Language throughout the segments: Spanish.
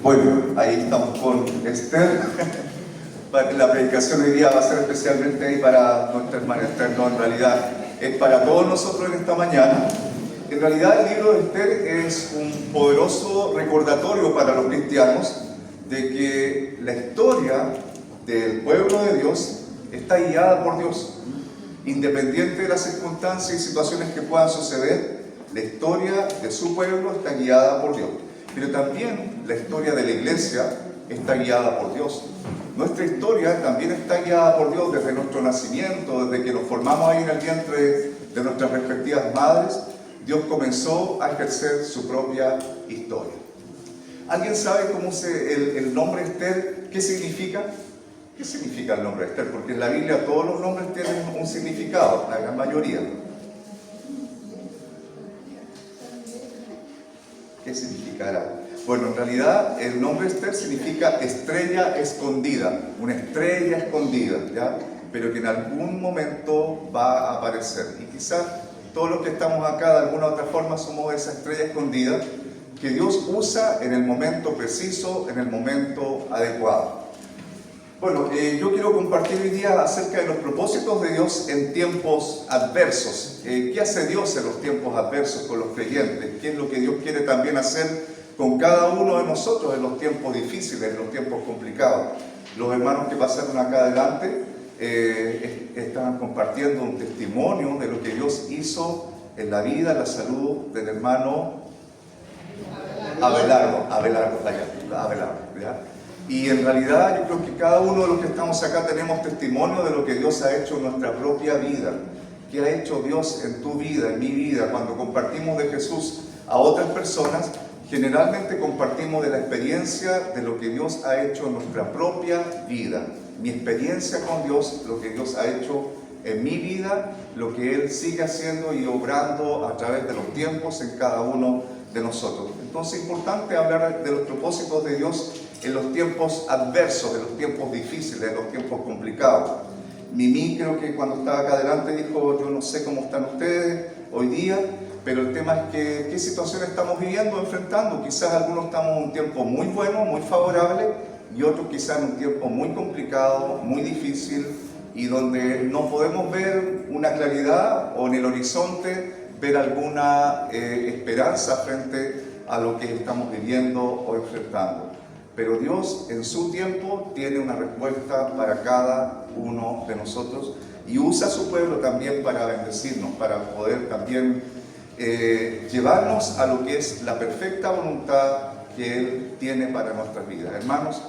Bueno, ahí estamos con Esther. La predicación hoy día va a ser especialmente ahí para nuestra hermana Esther, no, en realidad es para todos nosotros en esta mañana. En realidad el libro de Esther es un poderoso recordatorio para los cristianos de que la historia del pueblo de Dios está guiada por Dios. Independiente de las circunstancias y situaciones que puedan suceder, la historia de su pueblo está guiada por Dios. Pero también la historia de la iglesia está guiada por Dios. Nuestra historia también está guiada por Dios desde nuestro nacimiento, desde que nos formamos ahí en el vientre de nuestras respectivas madres. Dios comenzó a ejercer su propia historia. ¿Alguien sabe cómo el nombre Esther, qué significa? ¿Qué significa el nombre Esther? Porque en la Biblia todos los nombres tienen un significado, la gran mayoría. ¿Qué significará? Bueno, en realidad el nombre Esther significa estrella escondida, una estrella escondida, ¿ya? Pero que en algún momento va a aparecer. Y quizás todos los que estamos acá de alguna u otra forma somos esa estrella escondida que Dios usa en el momento preciso, en el momento adecuado. Bueno, yo quiero compartir hoy día acerca de los propósitos de Dios en tiempos adversos. ¿Qué hace Dios en los tiempos adversos con los creyentes? ¿Qué es lo que Dios quiere también hacer con cada uno de nosotros en los tiempos difíciles, en los tiempos complicados? Los hermanos que pasaron acá adelante están compartiendo un testimonio de lo que Dios hizo en la vida, en la salud del hermano Abelardo, ¿ya? Y en realidad yo creo que cada uno de los que estamos acá tenemos testimonio de lo que Dios ha hecho en nuestra propia vida. ¿Qué ha hecho Dios en tu vida, en mi vida? Cuando compartimos de Jesús a otras personas, generalmente compartimos de la experiencia de lo que Dios ha hecho en nuestra propia vida. Mi experiencia con Dios, lo que Dios ha hecho en mi vida, lo que Él sigue haciendo y obrando a través de los tiempos en cada uno de nosotros. Entonces es importante hablar de los propósitos de Dios en los tiempos adversos, en los tiempos difíciles, en los tiempos complicados. Mimi, creo que cuando estaba acá adelante, dijo: yo no sé cómo están ustedes hoy día, pero el tema es que qué situación estamos viviendo, enfrentando. Quizás algunos estamos en un tiempo muy bueno, muy favorable, y otros quizás en un tiempo muy complicado, muy difícil, y donde no podemos ver una claridad o en el horizonte ver alguna esperanza frente a lo que estamos viviendo o enfrentando. Pero Dios en su tiempo tiene una respuesta para cada uno de nosotros y usa a su pueblo también para bendecirnos, para poder también llevarnos a lo que es la perfecta voluntad que Él tiene para nuestras vidas. Hermanos,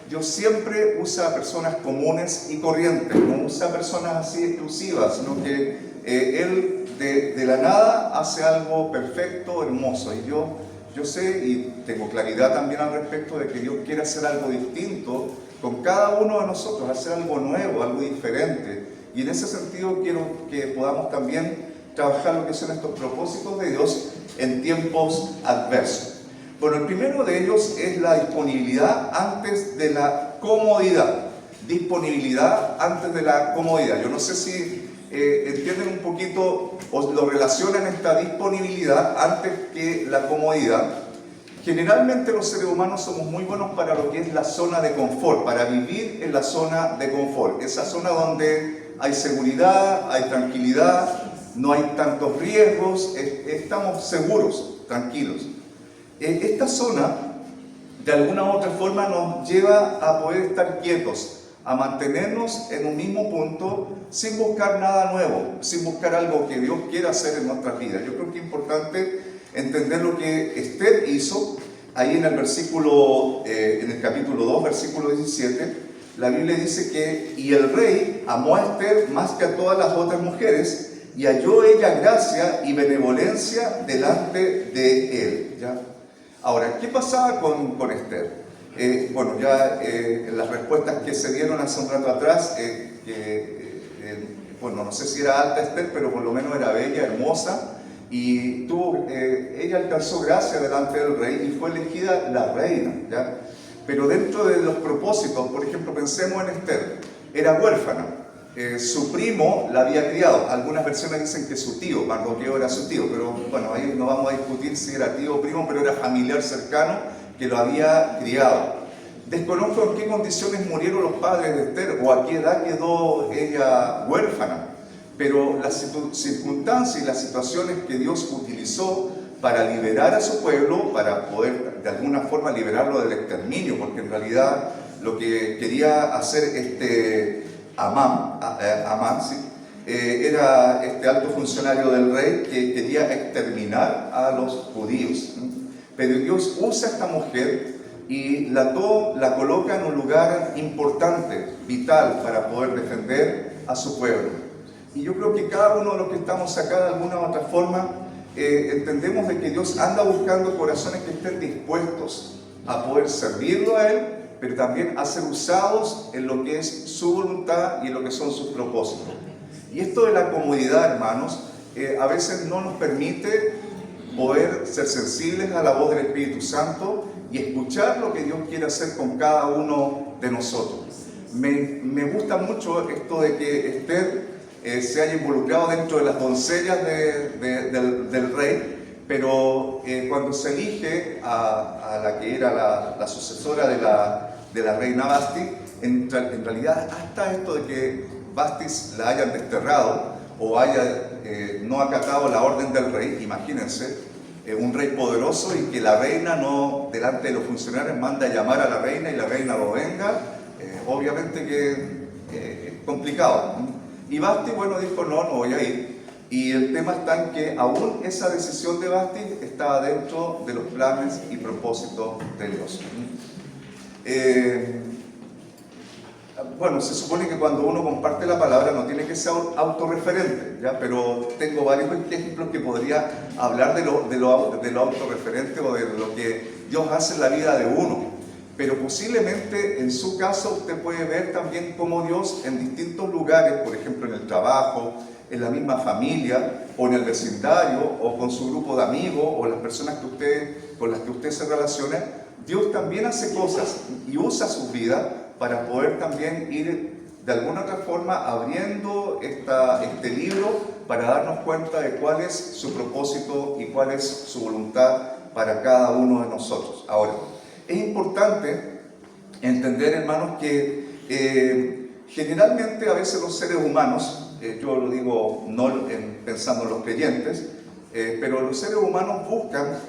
Dios siempre usa a personas comunes y corrientes, no usa a personas así exclusivas, sino que Él de la nada hace algo perfecto, hermoso. Y yo sé y tengo claridad también al respecto de que Dios quiere hacer algo distinto con cada uno de nosotros, hacer algo nuevo, algo diferente. Y en ese sentido quiero que podamos también trabajar lo que son estos propósitos de Dios en tiempos adversos. Bueno, el primero de ellos es la disponibilidad antes de la comodidad. Disponibilidad antes de la comodidad. Yo no sé si entienden un poquito o lo relacionan esta disponibilidad antes que la comodidad. Generalmente los seres humanos somos muy buenos para lo que es la zona de confort, para vivir en la zona de confort, esa zona donde hay seguridad, hay tranquilidad, no hay tantos riesgos, estamos seguros, tranquilos. Esta zona, de alguna u otra forma, nos lleva a poder estar quietos, a mantenernos en un mismo punto, sin buscar nada nuevo, sin buscar algo que Dios quiera hacer en nuestras vidas. Yo creo que es importante entender lo que Esther hizo. Ahí en el versículo, en el capítulo 2, versículo 17, la Biblia dice que y el rey amó a Esther más que a todas las otras mujeres, y halló ella gracia y benevolencia delante de él. ¿Ya? Ahora, ¿qué pasaba con Esther? Bueno, ya las respuestas que se dieron hace un rato atrás, bueno, no sé si era alta Esther, pero por lo menos era bella, hermosa, y ella alcanzó gracia delante del rey y fue elegida la reina, ¿ya? Pero dentro de los propósitos, por ejemplo, pensemos en Esther, era huérfana. Su primo la había criado. Algunas versiones dicen que su tío, Mardoqueo era su tío, pero bueno, ahí no vamos a discutir si era tío o primo, pero era familiar cercano que lo había criado. Desconozco en qué condiciones murieron los padres de Esther o a qué edad quedó ella huérfana, pero las circunstancias y las situaciones que Dios utilizó para liberar a su pueblo, para poder de alguna forma liberarlo del exterminio, porque en realidad lo que quería hacer Amán, ¿sí? Era este alto funcionario del rey que quería exterminar a los judíos. Pero Dios usa a esta mujer y la coloca en un lugar importante, vital, para poder defender a su pueblo. Y yo creo que cada uno de los que estamos acá de alguna u otra forma entendemos de que Dios anda buscando corazones que estén dispuestos a poder servirlo a Él, pero también a ser usados en lo que es su voluntad y en lo que son sus propósitos. Y esto de la comodidad, hermanos, a veces no nos permite poder ser sensibles a la voz del Espíritu Santo y escuchar lo que Dios quiere hacer con cada uno de nosotros. Me gusta mucho esto de que Esther se haya involucrado dentro de las doncellas del rey, pero cuando se elige a la que era la sucesora de la reina Vasti, en realidad hasta esto de que Vastis la hayan desterrado o haya no acatado la orden del rey, imagínense, un rey poderoso y que la reina no, delante de los funcionarios, manda a llamar a la reina y la reina lo venga, obviamente que es complicado. Y Vasti, bueno, dijo, no voy a ir. Y el tema está en que aún esa decisión de Vasti estaba dentro de los planes y propósitos de Dios. Bueno, se supone que cuando uno comparte la palabra no tiene que ser autorreferente, ¿ya? Pero tengo varios ejemplos que podría hablar de lo autorreferente o de lo que Dios hace en la vida de uno. Pero posiblemente en su caso usted puede ver también cómo Dios en distintos lugares, por ejemplo en el trabajo, en la misma familia, o en el vecindario, o con su grupo de amigos, o las personas con las que usted se relaciona, Dios también hace cosas y usa su vida para poder también ir de alguna otra forma abriendo este libro para darnos cuenta de cuál es su propósito y cuál es su voluntad para cada uno de nosotros. Ahora, es importante entender, hermanos, que generalmente a veces los seres humanos, yo lo digo no pensando en los creyentes, pero los seres humanos buscan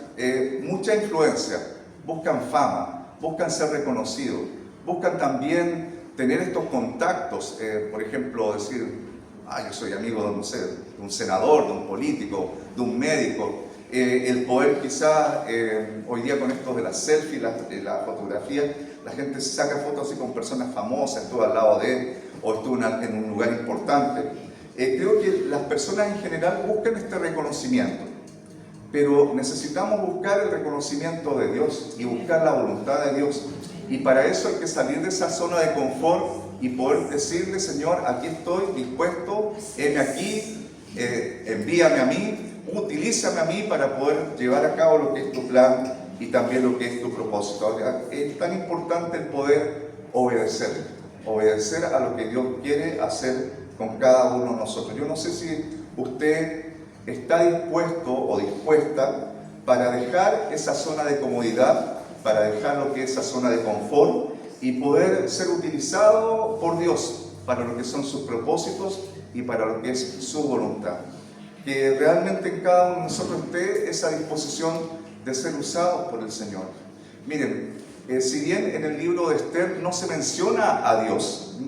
mucha influencia, buscan fama, buscan ser reconocidos, buscan también tener estos contactos, por ejemplo, decir, yo soy amigo de, no sé, de un senador, de un político, de un médico, el poder quizás, hoy día con esto de las selfies, la fotografía, la gente se saca fotos así con personas famosas, estuvo al lado de él, o estuvo en un lugar importante. Creo que las personas en general buscan este reconocimiento, pero necesitamos buscar el reconocimiento de Dios y buscar la voluntad de Dios. Y para eso hay que salir de esa zona de confort y poder decirle, Señor, aquí estoy dispuesto, heme aquí, envíame a mí, utilízame a mí para poder llevar a cabo lo que es tu plan y también lo que es tu propósito. Ahora, es tan importante el poder obedecer a lo que Dios quiere hacer con cada uno de nosotros. Yo no sé si usted está dispuesto o dispuesta para dejar esa zona de comodidad, para dejar lo que es esa zona de confort y poder ser utilizado por Dios para lo que son sus propósitos y para lo que es su voluntad. Que realmente en cada uno de nosotros esté esa disposición de ser usados por el Señor. Miren, si bien en el libro de Esther no se menciona a Dios,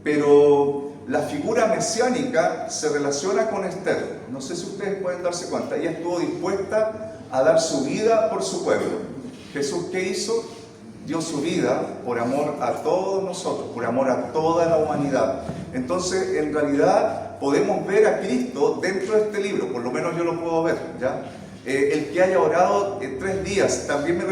pero la figura mesiánica se relaciona con Esther. No sé si ustedes pueden darse cuenta, ella estuvo dispuesta a dar su vida por su pueblo. Jesús, ¿qué hizo? Dio su vida por amor a todos nosotros, por amor a toda la humanidad. Entonces, en realidad, podemos ver a Cristo dentro de este libro, por lo menos yo lo puedo ver, ¿ya? El que haya orado 3 días, también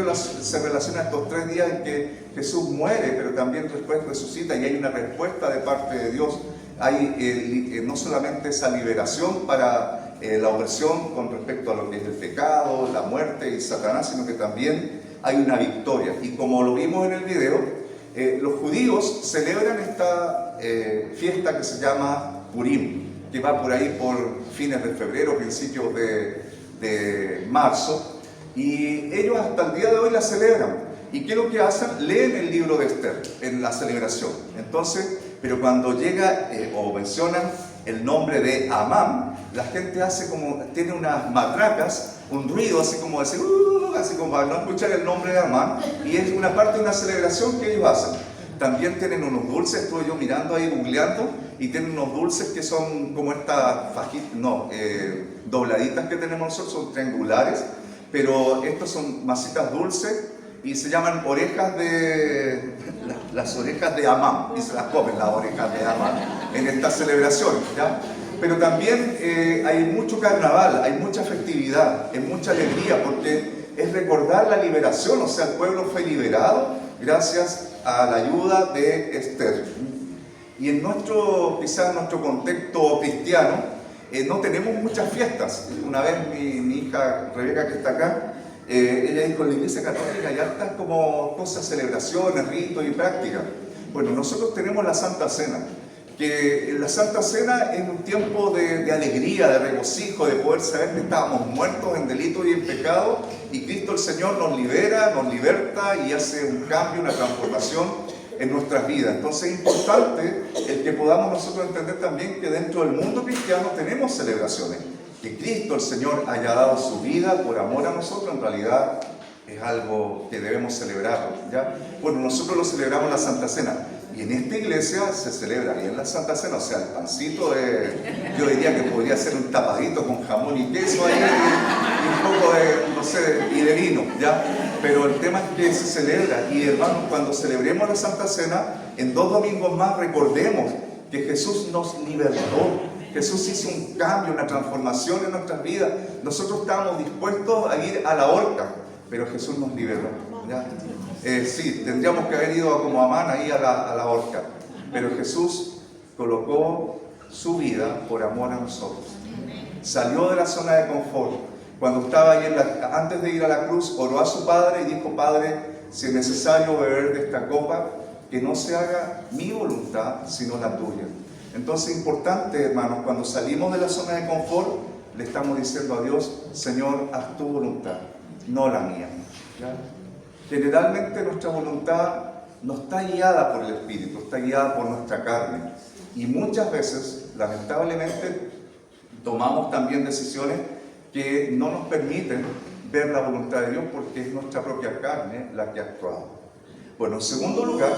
se relaciona a estos 3 días en que Jesús muere, pero también después resucita y hay una respuesta de parte de Dios. Hay no solamente esa liberación para la opresión con respecto a lo que es el pecado, la muerte y Satanás, sino que también hay una victoria. Y como lo vimos en el video, los judíos celebran esta fiesta que se llama Purim, que va por ahí por fines de febrero, principios de marzo, y ellos hasta el día de hoy la celebran. ¿Y qué es lo que hacen? Leen el libro de Esther en la celebración. Entonces, pero cuando llega o mencionan el nombre de Amán, la gente hace como, tiene unas matracas, un ruido así como decir, así como para no escuchar el nombre de Amán, y es una parte de una celebración que ellos hacen. También tienen unos dulces, estuve yo mirando ahí, googleando, y tienen unos dulces que son como estas fajitas, dobladitas que tenemos nosotros, son triangulares, pero estos son masitas dulces y se llaman orejas de... las orejas de Amán, y se las comen las orejas de Amán en esta celebración, ¿ya? Pero también hay mucho carnaval, hay mucha festividad, hay mucha alegría, porque es recordar la liberación, o sea, el pueblo fue liberado gracias a la ayuda de Esther. Y en quizás en nuestro contexto cristiano, no tenemos muchas fiestas. Una vez mi hija Rebeca, que está acá, ella dijo, en la iglesia católica hay hartas como cosas, celebraciones, ritos y prácticas. Bueno, nosotros tenemos la Santa Cena, que la Santa Cena es un tiempo de alegría, de regocijo, de poder saber que estábamos muertos en delitos y en pecado, y Cristo el Señor nos libera, nos liberta y hace un cambio, una transformación en nuestras vidas. Entonces es importante el que podamos nosotros entender también que dentro del mundo cristiano tenemos celebraciones. Que Cristo el Señor haya dado su vida por amor a nosotros, en realidad es algo que debemos celebrar, ¿ya? Bueno, nosotros lo celebramos en la Santa Cena, y en esta iglesia se celebra bien la Santa Cena, o sea, el pancito yo diría que podría ser un tapadito con jamón y queso ahí, y un poco de, no sé, y de vino, ¿ya? Pero el tema es que se celebra, y hermanos, cuando celebremos la Santa Cena, en 2 domingos más recordemos que Jesús nos libertó. Jesús hizo un cambio, una transformación en nuestras vidas. Nosotros estábamos dispuestos a ir a la horca, pero Jesús nos liberó, ¿ya? Sí, tendríamos que haber ido como Amán ahí a la horca, pero Jesús colocó su vida por amor a nosotros. Salió de la zona de confort. Cuando estaba ahí, antes de ir a la cruz, oró a su Padre y dijo, Padre, si es necesario beber de esta copa, que no se haga mi voluntad, sino la tuya. Entonces es importante, hermanos, cuando salimos de la zona de confort, le estamos diciendo a Dios, Señor, haz tu voluntad, no la mía, ¿ya? Generalmente nuestra voluntad no está guiada por el Espíritu, está guiada por nuestra carne. Y muchas veces, lamentablemente, tomamos también decisiones que no nos permiten ver la voluntad de Dios, porque es nuestra propia carne la que ha actuado. Bueno, en segundo lugar,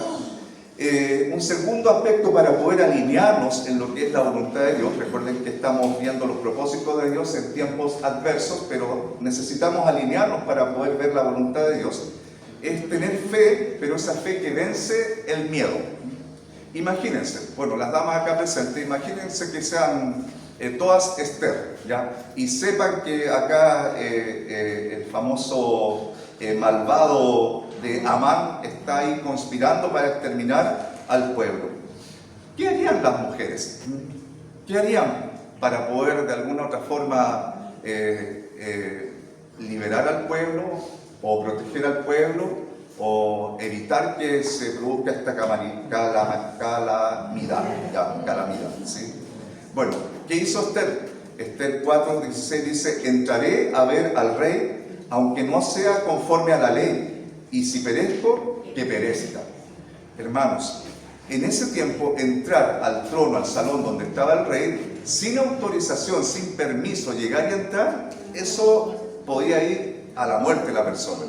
un segundo aspecto para poder alinearnos en lo que es la voluntad de Dios. Recuerden que estamos viendo los propósitos de Dios en tiempos adversos, pero necesitamos alinearnos para poder ver la voluntad de Dios. Es tener fe, pero esa fe que vence el miedo. Imagínense, bueno, las damas acá presentes, imagínense que sean todas Esther, ¿ya? Y sepan que acá el famoso malvado de Amán está ahí conspirando para exterminar al pueblo. ¿Qué harían las mujeres? ¿Qué harían para poder de alguna otra forma liberar al pueblo, o proteger al pueblo, o evitar que se produzca esta calamidad, ¿sí? Bueno, ¿qué hizo Esther? Esther 4:16 dice, entraré a ver al rey, aunque no sea conforme a la ley, y si perezco, que perezca. Hermanos, en ese tiempo entrar al trono, al salón donde estaba el rey, sin autorización, sin permiso, llegar y entrar, eso podía ir a la muerte de la persona.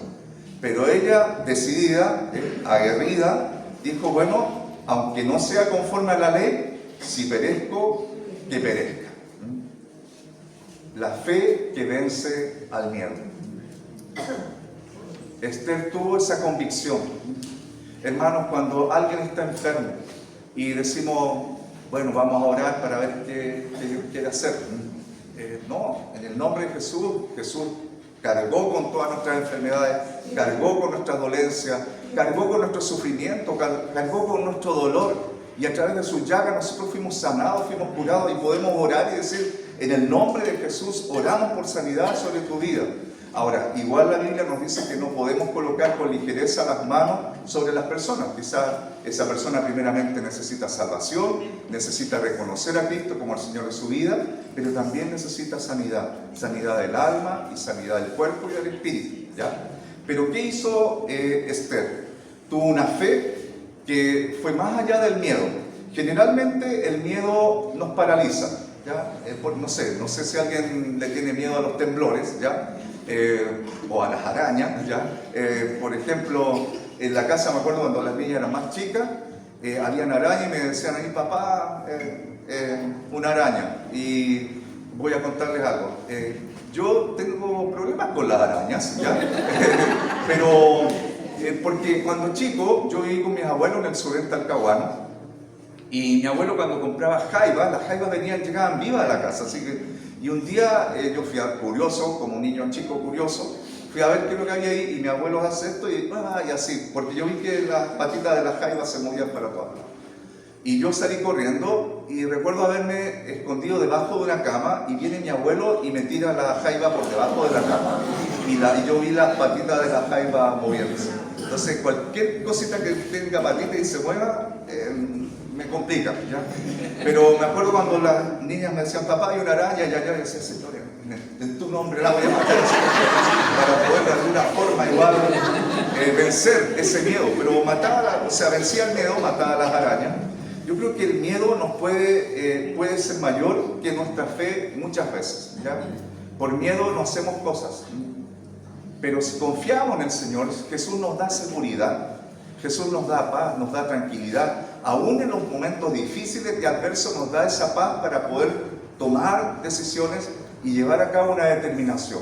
Pero ella, decidida, aguerrida, dijo, bueno, aunque no sea conforme a la ley, si perezco, que perezca. La fe que vence al miedo. Esther tuvo esa convicción. Hermanos, cuando alguien está enfermo y decimos, bueno, vamos a orar para ver qué Dios quiere hacer. No, en el nombre de Jesús, Jesús cargó con todas nuestras enfermedades, cargó con nuestras dolencias, cargó con nuestro sufrimiento, cargó con nuestro dolor, y a través de su llaga nosotros fuimos sanados, fuimos curados, y podemos orar y decir, en el nombre de Jesús oramos por sanidad sobre tu vida. Ahora, igual la Biblia nos dice que no podemos colocar con ligereza las manos sobre las personas. Quizás esa persona primeramente necesita salvación, necesita reconocer a Cristo como el Señor de su vida, pero también necesita sanidad, sanidad del alma y sanidad del cuerpo y del espíritu, ¿ya? Pero ¿qué hizo Esther? Tuvo una fe que fue más allá del miedo. Generalmente el miedo nos paraliza, ¿ya? No sé si alguien le tiene miedo a los temblores, ¿ya? O a las arañas, ¿ya? Por ejemplo, en la casa me acuerdo cuando las niñas eran más chicas, habían arañas y me decían a mi papá, una araña. Y voy a contarles algo. Yo tengo problemas con las arañas, ¿ya? Pero porque cuando chico yo viví con mis abuelos en el sureste talcahuano, y mi abuelo cuando compraba jaivas, las jaivas llegaban vivas a la casa, así que, y un día yo fui curioso, como un niño chico curioso, fui a ver qué es lo que había ahí, y mi abuelo hace esto, y así, porque yo vi que las patitas de las jaivas se movían para todos lados. Y yo salí corriendo, y recuerdo haberme escondido debajo de una cama, y viene mi abuelo y me tira la jaiva por debajo de la cama, y yo vi las patitas de la jaiva moviéndose. Entonces cualquier cosita que tenga patitas y se mueva, me complica, ¿ya? Pero me acuerdo cuando las niñas me decían, papá, hay una araña, y yo decía, señor, en tu nombre la voy a matar, para poder de alguna forma igual vencer ese miedo. Pero vencía el miedo, mataba a las arañas. Yo creo que el miedo nos puede ser mayor que nuestra fe muchas veces, ¿ya? Por miedo no hacemos cosas, pero si confiamos en el Señor, Jesús nos da seguridad, Jesús nos da paz, nos da tranquilidad. Aún en los momentos difíciles y adversos nos da esa paz para poder tomar decisiones y llevar a cabo una determinación.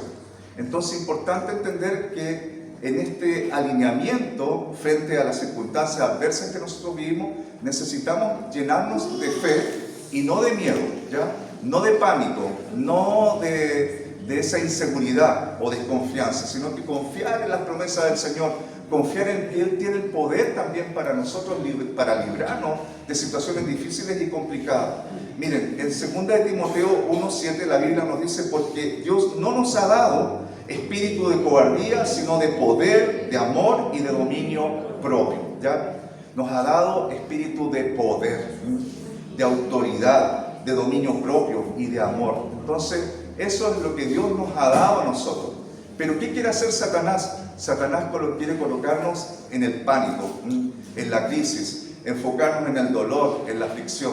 Entonces es importante entender que en este alineamiento frente a las circunstancias adversas que nosotros vivimos, necesitamos llenarnos de fe y no de miedo, ¿ya? No de pánico, no de esa inseguridad o desconfianza, sino que confiar en las promesas del Señor, confiar en que Él tiene el poder también para nosotros, para librarnos de situaciones difíciles y complicadas. Miren, en 2 de Timoteo 1:7 la Biblia nos dice, porque Dios no nos ha dado espíritu de cobardía, sino de poder, de amor y de dominio propio, ¿ya? Nos ha dado espíritu de poder, de autoridad, de dominio propio y de amor. Entonces, eso es lo que Dios nos ha dado a nosotros. Pero ¿qué quiere hacer Satanás? Satanás quiere colocarnos en el pánico, en la crisis, enfocarnos en el dolor, en la aflicción.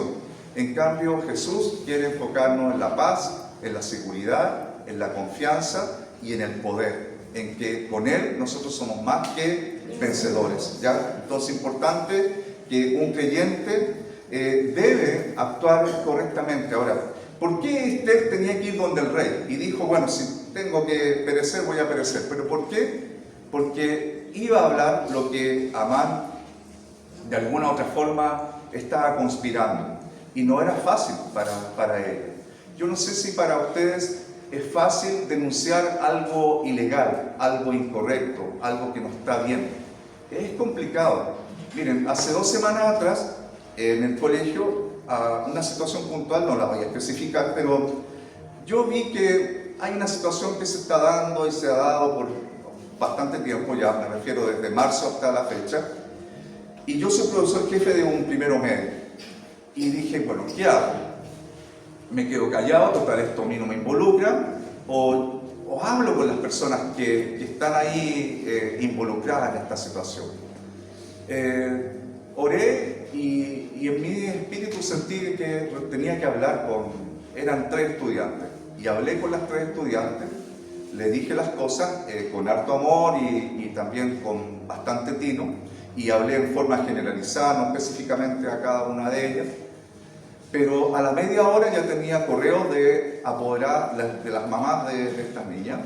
En cambio, Jesús quiere enfocarnos en la paz, en la seguridad, en la confianza y en el poder, en que con Él nosotros somos más que vencedores, ¿ya? Entonces es importante que un creyente debe actuar correctamente. Ahora, ¿por qué Esther tenía que ir donde el rey? Y dijo, bueno, si tengo que perecer, voy a perecer. ¿Pero por qué? Porque iba a hablar lo que Amán, de alguna u otra forma, estaba conspirando. Y no era fácil para ella. Yo no sé si para ustedes es fácil denunciar algo ilegal, algo incorrecto, algo que no está bien. Es complicado. Miren, hace 2 semanas atrás, en el colegio, una situación puntual, no la voy a especificar, pero yo vi que hay una situación que se está dando y se ha dado por bastante tiempo ya, me refiero desde marzo hasta la fecha, y yo soy profesor jefe de un primero medio, y dije, bueno, ¿qué hago? ¿Me quedo callado, total esto a mí no me involucra? ¿O hablo con las personas que están ahí involucradas en esta situación? Oré y en mi espíritu sentí que tenía que hablar eran 3 estudiantes, y hablé con las 3 estudiantes, le dije las cosas con harto amor y también con bastante tino, y hablé en forma generalizada, no específicamente a cada una de ellas, pero a la media hora ya tenía correos de apoderadas, de las mamás de estas niñas,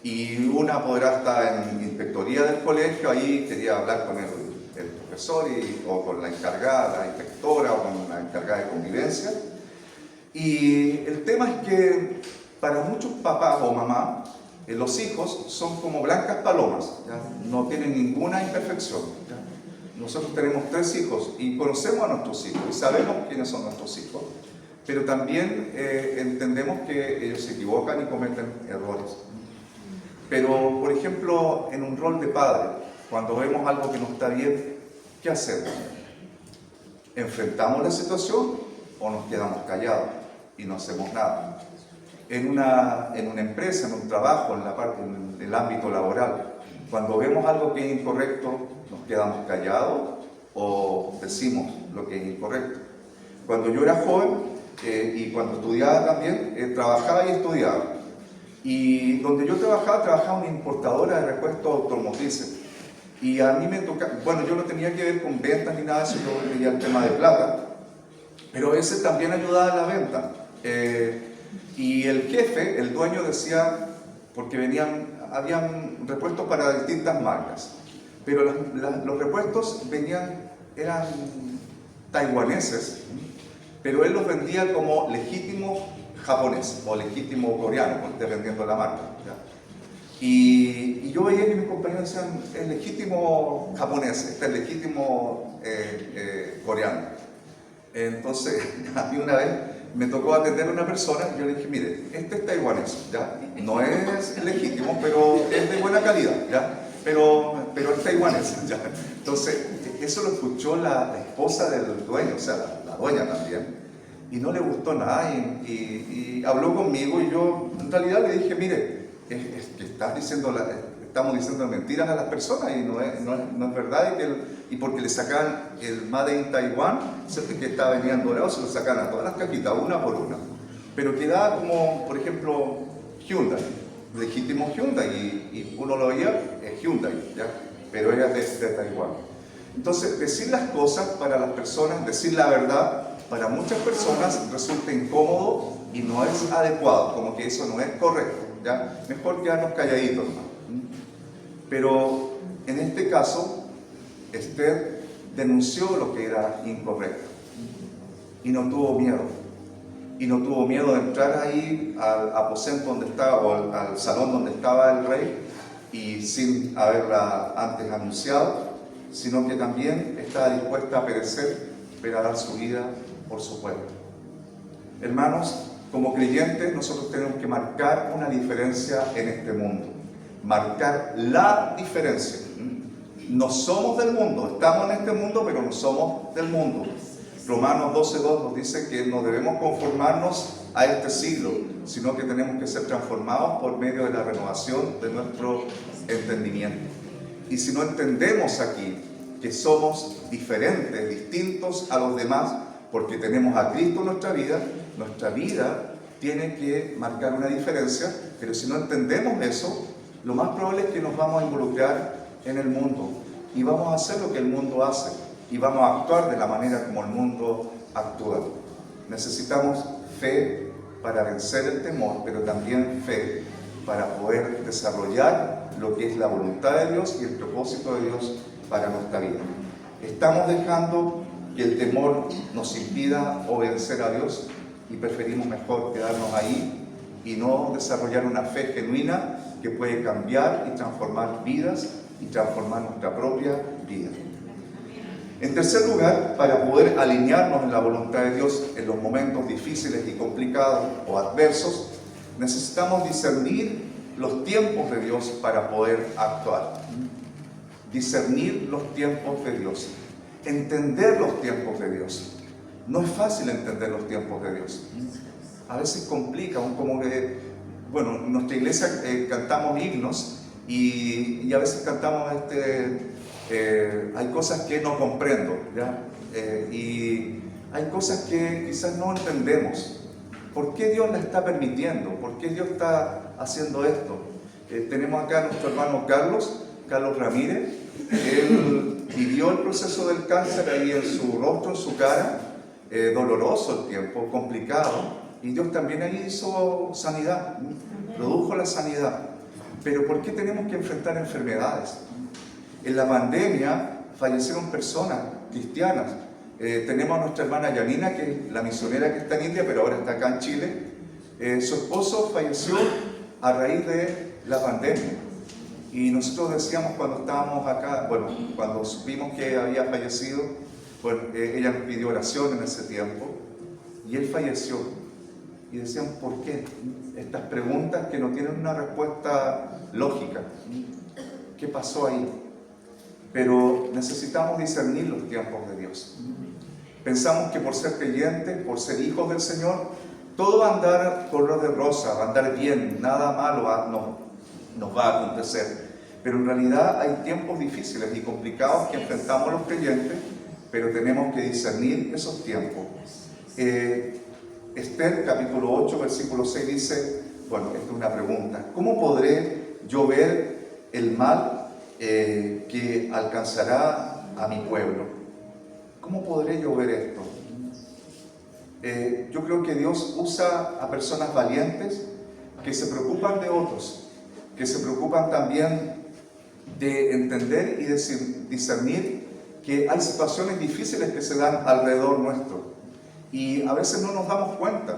y una apoderada está en inspectoría del colegio, ahí quería hablar con el profesor o con la encargada, la inspectora o con la encargada de convivencia. Y el tema es que para muchos papás o mamás, los hijos son como blancas palomas, ¿ya? No tienen ninguna imperfección, ¿ya? Nosotros tenemos 3 hijos y conocemos a nuestros hijos y sabemos quiénes son nuestros hijos, pero también entendemos que ellos se equivocan y cometen errores. Pero, por ejemplo, en un rol de padre, cuando vemos algo que no está bien, ¿qué hacemos? ¿Enfrentamos la situación o nos quedamos callados y no hacemos nada? En una empresa, en un trabajo, en el ámbito laboral, Cuando vemos algo que es incorrecto, nos quedamos callados o decimos lo que es incorrecto. Cuando yo era joven y cuando estudiaba también, trabajaba y estudiaba. Y donde yo trabajaba en una importadora de repuestos automotrices. Y a mí me tocaba, bueno, yo no tenía que ver con ventas ni nada de eso, yo veía el tema de plata, pero ese también ayudaba a la venta. Y el jefe, el dueño decía, porque habían repuestos para distintas marcas, pero los repuestos eran taiwaneses, pero él los vendía como legítimo japonés o legítimo coreano, dependiendo de la marca, ¿ya? Y yo veía que mis compañeros decían, es legítimo japonés, este es legítimo coreano. Entonces, a mí una vez me tocó atender a una persona y yo le dije, mire, este es taiwanés, ¿ya? No es legítimo, pero es de buena calidad, ¿ya? Pero es taiwanés, ¿ya? Entonces, eso lo escuchó la esposa del dueño, o sea, la dueña también, y no le gustó nada y habló conmigo y yo en realidad le dije, mire, es que estamos diciendo mentiras a las personas y no es verdad y porque le sacan el Made in Taiwan, ¿cierto? Que venía en dorado, se lo sacan a todas las cajitas, una por una, pero quedaba como, por ejemplo, Hyundai, legítimo Hyundai y uno lo veía, es Hyundai, ¿ya? Pero era de Taiwán. Entonces, decir las cosas para las personas, decir la verdad, para muchas personas resulta incómodo y no es adecuado, como que eso no es correcto, ¿ya? Mejor quedarnos calladitos, ¿no? Pero en este caso, Esther denunció lo que era incorrecto y no tuvo miedo. Y no tuvo miedo de entrar ahí al aposento donde estaba, o al salón donde estaba el rey, y sin haberla antes anunciado, sino que también estaba dispuesta a perecer, pero a dar su vida por su pueblo. Hermanos, como creyentes nosotros tenemos que marcar una diferencia en este mundo, marcar la diferencia. No somos del mundo, estamos en este mundo, pero no somos del mundo. Romanos 12:2 nos dice que no debemos conformarnos a este siglo, sino que tenemos que ser transformados por medio de la renovación de nuestro entendimiento. Y si no entendemos aquí que somos diferentes, distintos a los demás, porque tenemos a Cristo en nuestra vida tiene que marcar una diferencia, pero si no entendemos eso, lo más probable es que nos vamos a involucrar en el mundo y vamos a hacer lo que el mundo hace y vamos a actuar de la manera como el mundo actúa. Necesitamos fe para vencer el temor, pero también fe para poder desarrollar lo que es la voluntad de Dios y el propósito de Dios para nuestra vida. Estamos dejando que el temor nos impida obedecer a Dios y preferimos mejor quedarnos ahí y no desarrollar una fe genuina que puede cambiar y transformar vidas y transformar nuestra propia vida. En tercer lugar, para poder alinearnos en la voluntad de Dios en los momentos difíciles y complicados o adversos, necesitamos discernir los tiempos de Dios para poder actuar. Discernir los tiempos de Dios. Entender los tiempos de Dios. No es fácil entender los tiempos de Dios. A veces complica, como que, bueno, en nuestra iglesia cantamos himnos y a veces cantamos hay cosas que no comprendo, ¿ya? Y hay cosas que quizás no entendemos. ¿Por qué Dios la está permitiendo? ¿Por qué Dios está haciendo esto? Tenemos acá a nuestro hermano Carlos Ramírez. Él vivió el proceso del cáncer ahí en su rostro, en su cara, doloroso el tiempo, complicado, y Dios también ahí hizo sanidad, produjo la sanidad. Pero ¿por qué tenemos que enfrentar enfermedades? En la pandemia fallecieron personas cristianas. Tenemos a nuestra hermana Yanina, que es la misionera que está en India, pero ahora está acá en Chile. Su esposo falleció a raíz de la pandemia. Y nosotros decíamos cuando estábamos acá, bueno, cuando supimos que había fallecido, pues ella nos pidió oración en ese tiempo, y él falleció. Y decían, ¿por qué? Estas preguntas que no tienen una respuesta lógica. ¿Qué pasó ahí? Pero necesitamos discernir los tiempos de Dios. Pensamos que por ser creyentes, por ser hijos del Señor, todo va a andar color de rosa, va a andar bien, nada malo nos va a acontecer. Pero en realidad hay tiempos difíciles y complicados que enfrentamos los creyentes, pero tenemos que discernir esos tiempos. Esther, capítulo 8, versículo 6 dice, bueno, esta es una pregunta: ¿cómo podré yo ver el mal que alcanzará a mi pueblo? ¿Cómo podré yo ver esto? Yo creo que Dios usa a personas valientes que se preocupan de otros, que se preocupan también de entender y de discernir que hay situaciones difíciles que se dan alrededor nuestro y a veces no nos damos cuenta.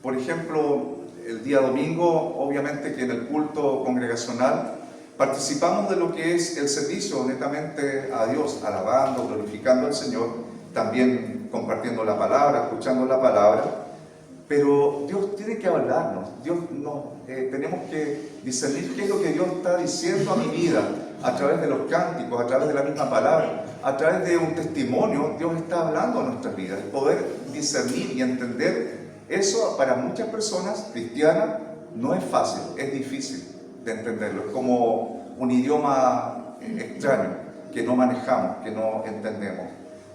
Por ejemplo, el día domingo, obviamente que en el culto congregacional participamos de lo que es el servicio netamente a Dios, alabando, glorificando al Señor, también compartiendo la palabra, escuchando la palabra, pero Dios tiene que hablarnos. Tenemos que discernir qué es lo que Dios está diciendo a mi vida a través de los cánticos, a través de la misma palabra, a través de un testimonio. Dios está hablando a nuestras vidas. Poder discernir y entender eso para muchas personas cristianas no es fácil, es difícil de entenderlo. Es como un idioma extraño que no manejamos, que no entendemos.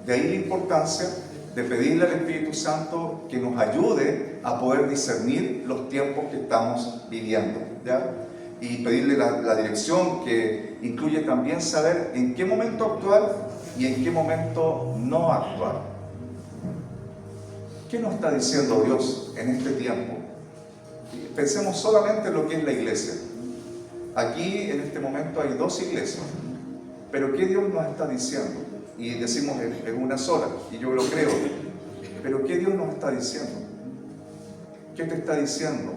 De ahí la importancia de pedirle al Espíritu Santo que nos ayude a poder discernir los tiempos que estamos viviendo, ¿ya? Y pedirle la dirección, que incluye también saber en qué momento actuar y en qué momento no actuar. ¿Qué nos está diciendo Dios en este tiempo? Pensemos solamente en lo que es la iglesia. Aquí en este momento hay 2 iglesias, pero ¿qué Dios nos está diciendo? Y decimos es una sola, y yo lo creo, pero ¿qué Dios nos está diciendo? ¿Qué te está diciendo?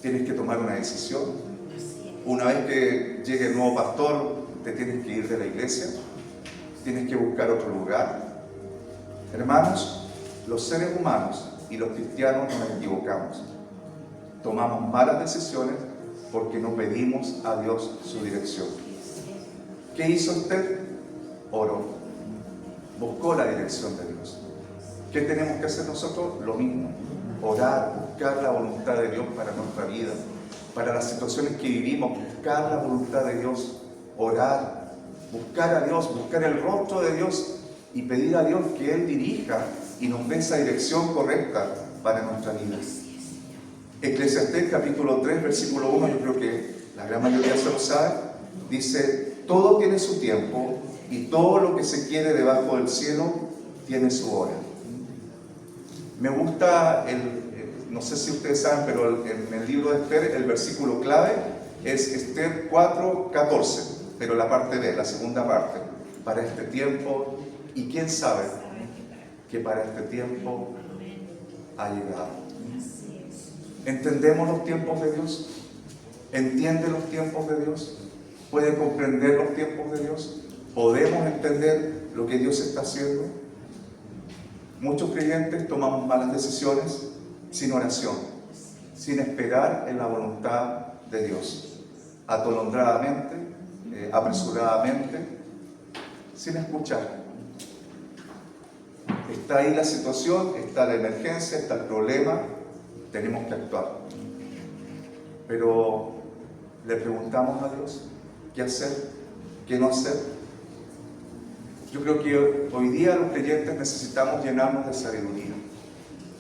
Tienes que tomar una decisión. Una vez que llegue el nuevo pastor, te tienes que ir de la iglesia, tienes que buscar otro lugar. Hermanos, los seres humanos y los cristianos nos equivocamos. Tomamos malas decisiones porque no pedimos a Dios su dirección. ¿Qué hizo usted? Oró, buscó la dirección de Dios. ¿Qué tenemos que hacer nosotros? Lo mismo, orar, buscar la voluntad de Dios para nuestra vida, para las situaciones que vivimos, buscar la voluntad de Dios, orar, buscar a Dios, buscar el rostro de Dios y pedir a Dios que Él dirija y nos dé esa dirección correcta para nuestra vida. Eclesiastés capítulo 3, versículo 1, yo creo que la gran mayoría se lo sabe, dice: todo tiene su tiempo y todo lo que se quiere debajo del cielo tiene su hora. Me gusta, no sé si ustedes saben, pero en el libro de Esther, el versículo clave es Esther 4:14, pero la parte B, la segunda parte, para este tiempo, y quién sabe que para este tiempo ha llegado. ¿Entendemos los tiempos de Dios? ¿Entiende los tiempos de Dios? ¿Puede comprender los tiempos de Dios? ¿Podemos entender lo que Dios está haciendo? Muchos creyentes tomamos malas decisiones sin oración, sin esperar en la voluntad de Dios, atolondradamente, apresuradamente, sin escuchar. Está ahí la situación, está la emergencia, está el problema, tenemos que actuar. Pero le preguntamos a Dios qué hacer, qué no hacer. Yo creo que hoy día los creyentes necesitamos llenarnos de sabiduría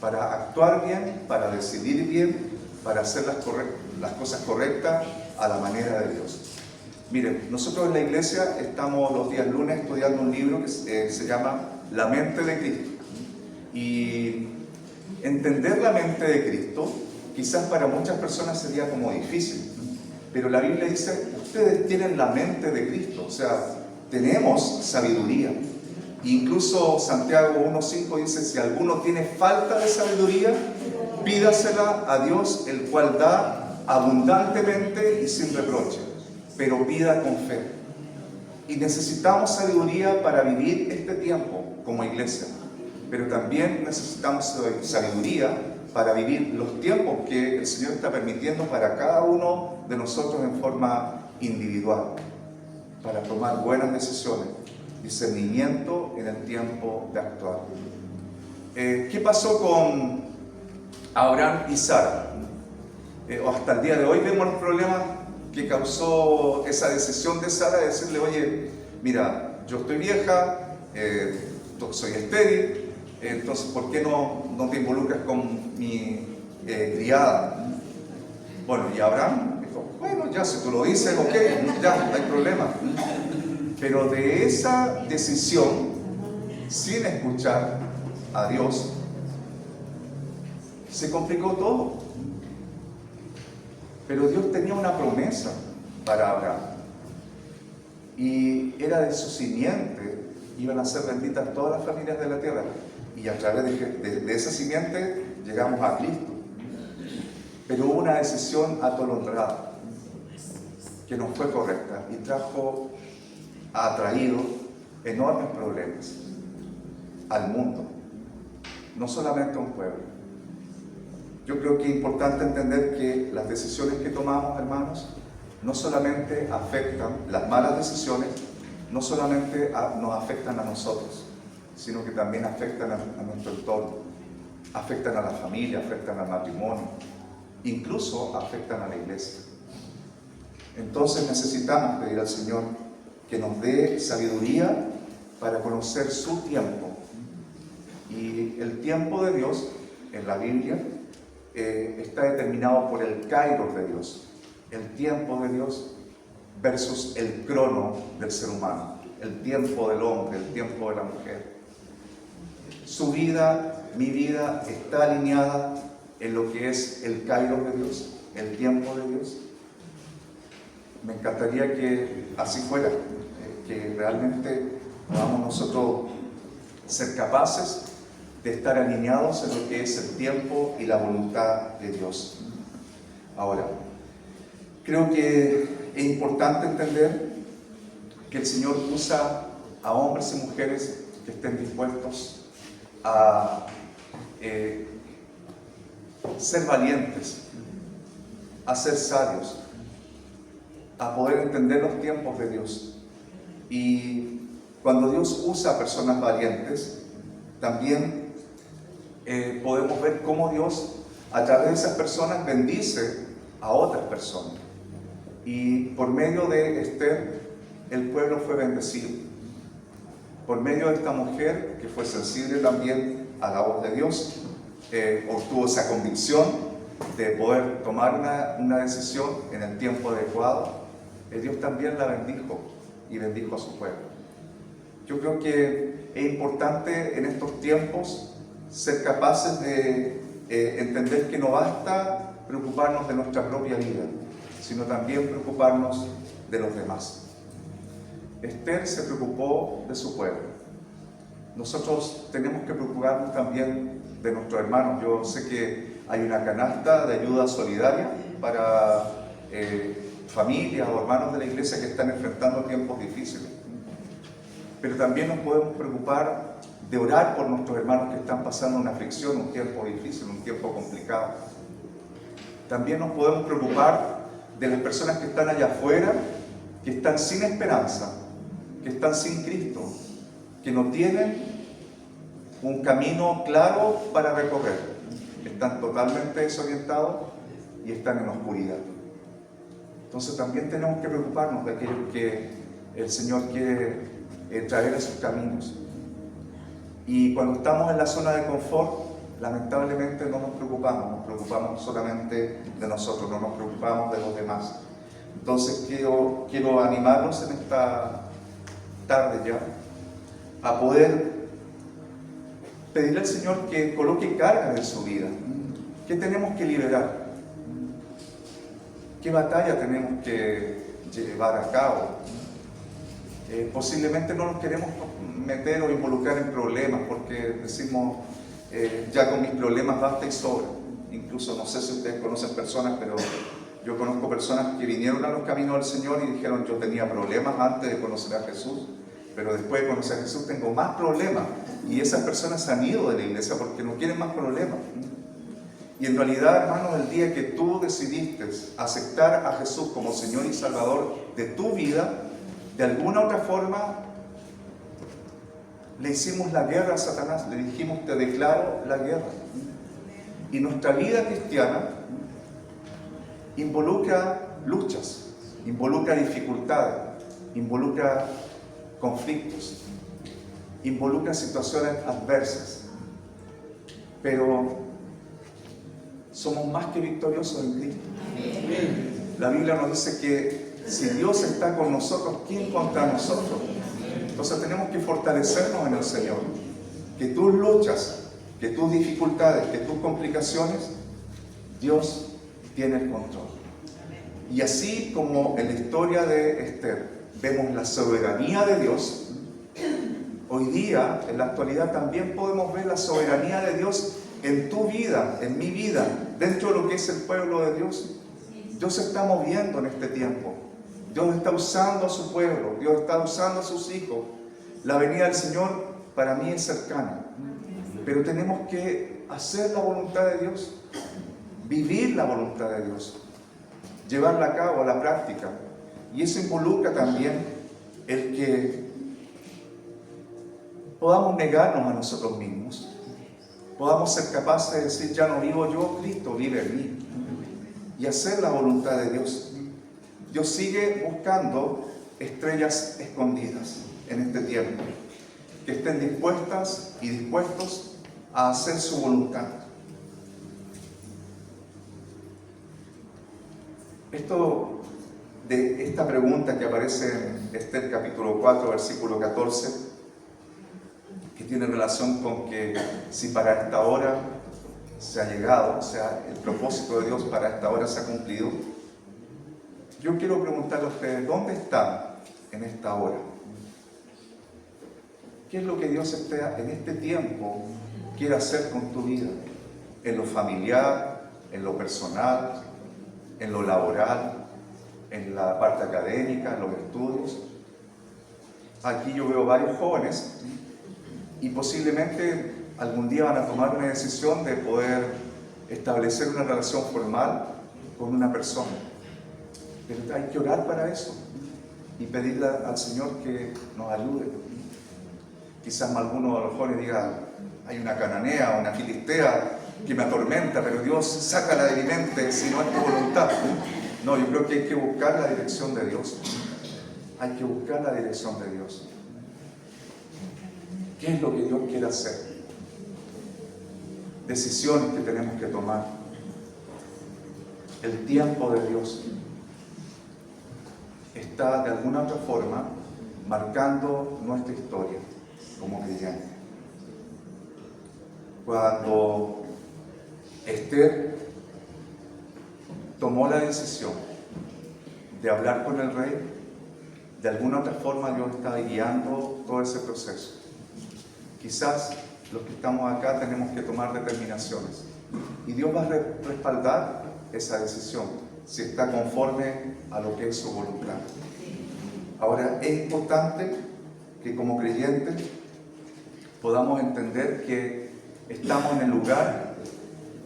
para actuar bien, para decidir bien, para hacer las cosas correctas a la manera de Dios. Miren, nosotros en la iglesia estamos los días lunes estudiando un libro que se llama La mente de Cristo. Y entender la mente de Cristo quizás para muchas personas sería como difícil, pero la Biblia dice: ustedes tienen la mente de Cristo, o sea, tenemos sabiduría. Incluso Santiago 1:5 dice: si alguno tiene falta de sabiduría, pídasela a Dios, el cual da abundantemente y sin reproche, pero pida con fe. Y necesitamos sabiduría para vivir este tiempo como iglesia, pero también necesitamos sabiduría para vivir los tiempos que el Señor está permitiendo para cada uno de nosotros en forma individual, para tomar buenas decisiones, discernimiento en el tiempo de actuar. ¿Qué pasó con Abraham y Sara? Hasta el día de hoy vemos los problemas que causó esa decisión de Sara de decirle, oye, mira, yo estoy vieja, soy estéril, entonces ¿por qué no te involucras con mi criada? Bueno, y Abraham dijo, bueno, ya si tú lo dices, ok, ya, no hay problema. Pero de esa decisión, sin escuchar a Dios, se complicó todo. Pero Dios tenía una promesa para Abraham. Y era de su simiente, iban a ser benditas todas las familias de la tierra. Y a través de esa simiente llegamos a Cristo. Pero hubo una decisión atolondrada, que no fue correcta y ha traído enormes problemas al mundo, no solamente a un pueblo. Yo creo que es importante entender que las decisiones que tomamos, hermanos, no solamente afectan, las malas decisiones, no solamente nos afectan a nosotros, sino que también afectan a nuestro entorno, afectan a la familia, afectan al matrimonio, incluso afectan a la iglesia. Entonces necesitamos pedir al Señor que nos dé sabiduría para conocer su tiempo. Y el tiempo de Dios en la Biblia está determinado por el kairos de Dios, el tiempo de Dios versus el crono del ser humano, el tiempo del hombre, el tiempo de la mujer. Su vida, mi vida, está alineada en lo que es el kairos de Dios, el tiempo de Dios. Me encantaría que así fuera, que realmente podamos nosotros ser capaces de estar alineados en lo que es el tiempo y la voluntad de Dios. Ahora, creo que es importante entender que el Señor usa a hombres y mujeres que estén dispuestos a ser valientes, a ser sabios, a poder entender los tiempos de Dios. Y cuando Dios usa a personas valientes, también podemos ver cómo Dios a través de esas personas bendice a otras personas. Y por medio de Esther, el pueblo fue bendecido. Por medio de esta mujer, que fue sensible también a la voz de Dios, obtuvo esa convicción de poder tomar una decisión en el tiempo adecuado. Dios también la bendijo y bendijo a su pueblo. Yo creo que es importante en estos tiempos ser capaces de entender que no basta preocuparnos de nuestra propia vida, sino también preocuparnos de los demás. Esther se preocupó de su pueblo. Nosotros tenemos que preocuparnos también de nuestros hermanos. Yo sé que hay una canasta de ayuda solidaria para familias o hermanos de la iglesia que están enfrentando tiempos difíciles. Pero también nos podemos preocupar de orar por nuestros hermanos que están pasando una aflicción, un tiempo difícil, un tiempo complicado. También nos podemos preocupar de las personas que están allá afuera, que están sin esperanza, que están sin Cristo, que no tienen un camino claro para recorrer. Están totalmente desorientados y están en oscuridad. Entonces también tenemos que preocuparnos de aquellos que el Señor quiere traer a sus caminos. Y cuando estamos en la zona de confort, lamentablemente no nos preocupamos solamente de nosotros, no nos preocupamos de los demás. Entonces quiero animarnos en esta tarde ya a poder pedirle al Señor que coloque cargas en su vida. ¿Qué tenemos que liberar? ¿Qué batalla tenemos que llevar a cabo? Posiblemente no nos queremos meter o involucrar en problemas porque decimos, ya con mis problemas basta y sobra. Incluso no sé si ustedes conocen personas, pero yo conozco personas que vinieron a los caminos del Señor y dijeron, yo tenía problemas antes de conocer a Jesús, pero después de conocer a Jesús tengo más problemas. Y esas personas se han ido de la iglesia porque no quieren más problemas. Y en realidad, hermanos, el día que tú decidiste aceptar a Jesús como Señor y Salvador de tu vida, de alguna otra forma le hicimos la guerra a Satanás, le dijimos, te declaro la guerra. Y nuestra vida cristiana involucra luchas, involucra dificultades, involucra conflictos, involucra situaciones adversas. Pero somos más que victoriosos en Cristo. La Biblia nos dice que si Dios está con nosotros, ¿quién contra nosotros? Entonces tenemos que fortalecernos en el Señor. Que tus luchas, que tus dificultades, que tus complicaciones, Dios tiene el control. Y así como en la historia de Esther vemos la soberanía de Dios, hoy día, en la actualidad, también podemos ver la soberanía de Dios en tu vida, en mi vida, dentro de lo que es el pueblo de Dios. Dios se está moviendo en este tiempo. Dios está usando a su pueblo, Dios está usando a sus hijos. La venida del Señor para mí es cercana, pero tenemos que hacer la voluntad de Dios, vivir la voluntad de Dios, llevarla a cabo, a la práctica. Y eso involucra también el que podamos negarnos a nosotros mismos, podamos ser capaces de decir, ya no vivo yo, Cristo vive en mí, y hacer la voluntad de Dios. Dios sigue buscando estrellas escondidas en este tiempo, que estén dispuestas y dispuestos a hacer su voluntad. Esto de esta pregunta que aparece en Esther capítulo 4, versículo 14, que tiene relación con que si para esta hora se ha llegado, o sea, el propósito de Dios para esta hora se ha cumplido. Yo quiero preguntarle a ustedes, ¿dónde están en esta hora? ¿Qué es lo que Dios en este tiempo quiere hacer con tu vida? En lo familiar, en lo personal, en lo laboral, en la parte académica, en los estudios. Aquí yo veo varios jóvenes y posiblemente algún día van a tomar una decisión de poder establecer una relación formal con una persona. Pero hay que orar para eso y pedirle al Señor que nos ayude. Quizás alguno de los jóvenes diga, hay una cananea, una filistea que me atormenta, pero Dios, sácala de mi mente si no es tu voluntad. No, yo creo que hay que buscar la dirección de Dios. Hay que buscar la dirección de Dios. ¿Qué es lo que Dios quiere hacer? Decisiones que tenemos que tomar. El tiempo de Dios está de alguna otra forma marcando nuestra historia como creyentes. Cuando Esther tomó la decisión de hablar con el rey, de alguna otra forma Dios está guiando todo ese proceso. Quizás los que estamos acá tenemos que tomar determinaciones y Dios va a respaldar esa decisión si está conforme a lo que es su voluntad. Ahora, es importante que como creyentes podamos entender que estamos en el lugar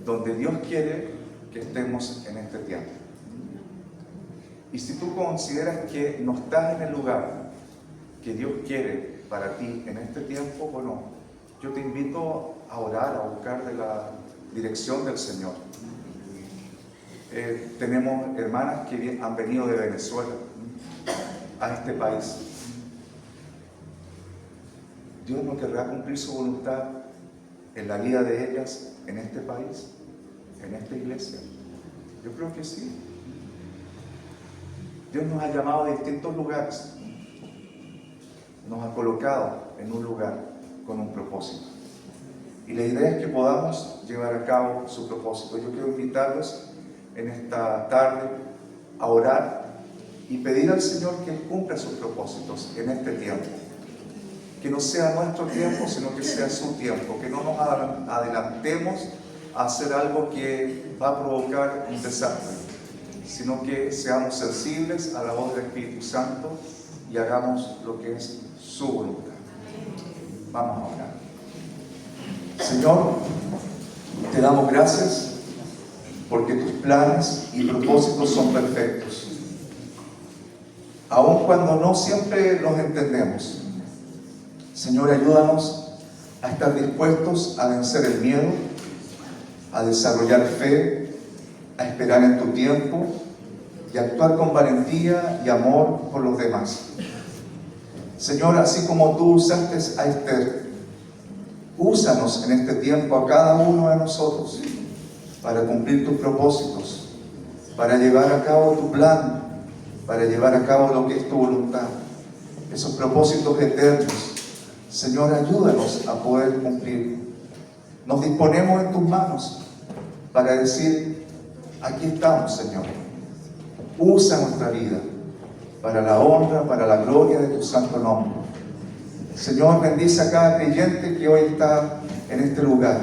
donde Dios quiere que estemos en este tiempo. Y si tú consideras que no estás en el lugar que Dios quiere para ti en este tiempo, bueno, yo te invito a orar, a buscar de la dirección del Señor. Tenemos hermanas que han venido de Venezuela a este país. Dios no querrá cumplir su voluntad en la vida de ellas en este país, en esta iglesia. Yo creo que sí. Dios nos ha llamado a distintos lugares, nos ha colocado en un lugar con un propósito. Y la idea es que podamos llevar a cabo su propósito. Yo quiero invitarlos en esta tarde a orar y pedir al Señor que Él cumpla sus propósitos en este tiempo. Que no sea nuestro tiempo, sino que sea su tiempo. Que no nos adelantemos a hacer algo que va a provocar un desastre, sino que seamos sensibles a la voz del Espíritu Santo y hagamos lo que es su voluntad. Vamos a orar. Señor, te damos gracias porque tus planes y propósitos son perfectos. Aun cuando no siempre los entendemos, Señor, ayúdanos a estar dispuestos a vencer el miedo, a desarrollar fe, a esperar en tu tiempo y actuar con valentía y amor por los demás. Señor, así como tú usaste a Esther, úsanos en este tiempo a cada uno de nosotros para cumplir tus propósitos, para llevar a cabo tu plan, para llevar a cabo lo que es tu voluntad, esos propósitos eternos. Señor, ayúdanos a poder cumplir. Nos disponemos en tus manos para decir: aquí estamos, Señor. Usa nuestra vida para la honra, para la gloria de tu santo nombre. Señor, bendice a cada creyente que hoy está en este lugar.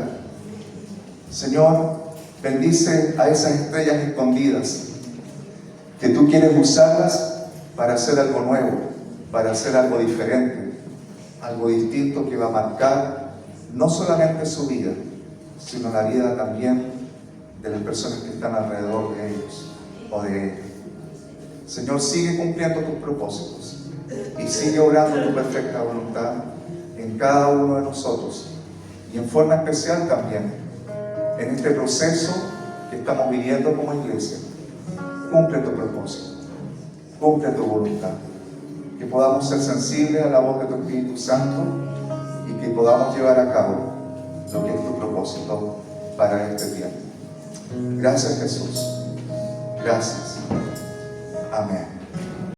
Señor, bendice a esas estrellas escondidas que tú quieres usarlas para hacer algo nuevo, para hacer algo diferente, algo distinto que va a marcar no solamente su vida, sino la vida también de las personas que están alrededor de ellos o de ella. Señor, sigue cumpliendo tus propósitos y sigue obrando tu perfecta voluntad en cada uno de nosotros, y en forma especial también en este proceso que estamos viviendo como iglesia. Cumple tu propósito, cumple tu voluntad, que podamos ser sensibles a la voz de tu Espíritu Santo y que podamos llevar a cabo lo que es tu propósito para este tiempo. Gracias, Jesús. Gracias. Amén.